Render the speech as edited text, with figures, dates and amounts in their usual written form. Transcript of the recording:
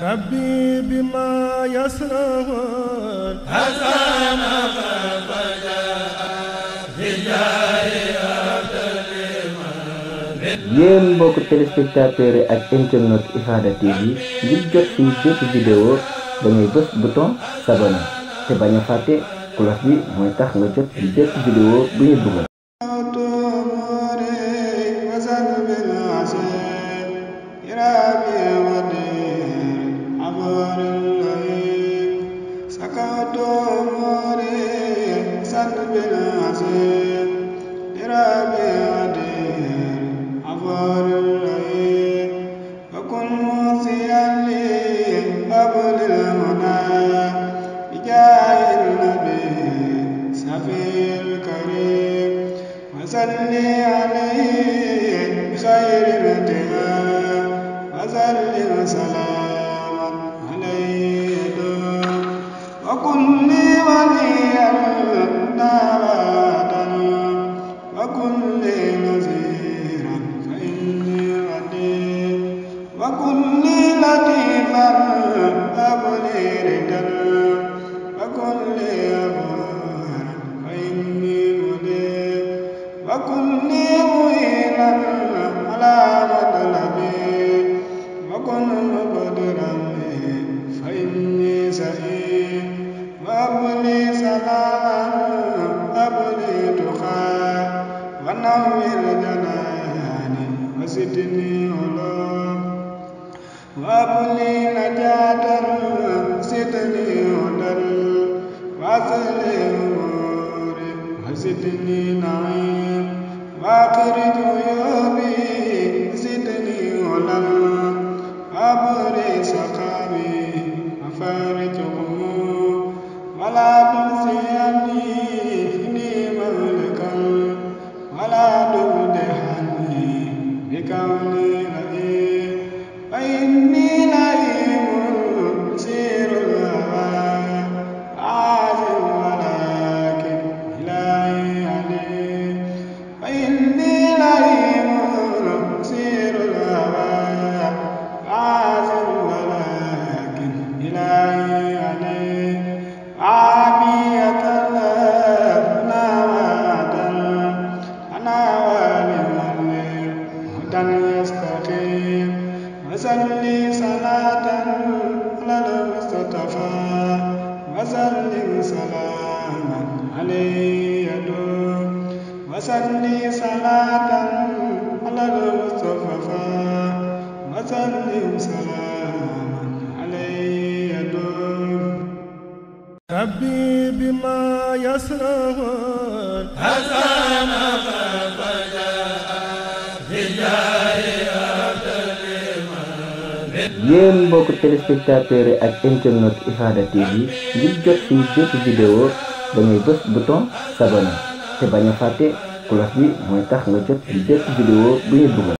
ربي بما يسرون حسن yéen mbokku téléspectateurs yi ak internet Ifada TV ngir jot suñu bépp vidéo da ngay bës bouton s'abonner te bañ a fàtte cloche bi mooy tax nga jot ci bépp vidéo bu ñu dugal. وصلي عليه خير الاتهام وسلم سلاما عليه وكن لي وليا نابا وكن لي نذيرا فإني وديع وكن لي لطيفا أبلي ردا وكن لي أبورا فإني مدير وكن لي معينا على مطلبي وكن مقدرا فإني سعيد وهب لي سلام هب لي تقى ونور جناني وزدني علوم وهب لي نجاة زدني هدى وأصلي أموري وزدني نعيم وأخرج عيوبي زدني علم وأبرئ سقامي وفارج هموم ولا تنسيني مملكا ولا تبدحني بكوني لئيم فإني لئيم سير الهوى عازم ولكن إلهي عليم فإني لئيم سير الهوى عازم ولكن إلهي عليم عافية أنا ولمن هدى يستقيم وصلي صلاة على المصطفى وسلم سلاما عليه يدوم وصلي صلاة على المصطفى وسلم سلاما عليه يدوم ربي بما يسرون حسن yéen mbokku téléspectateurs yi ak internet Ifada TV ngir jot suñu bépp vidéo da ngay bës bouton s'abonner te bañ a fàtte cloche bi mooy tax nga jot ci bépp vidéo bu ñu dugal.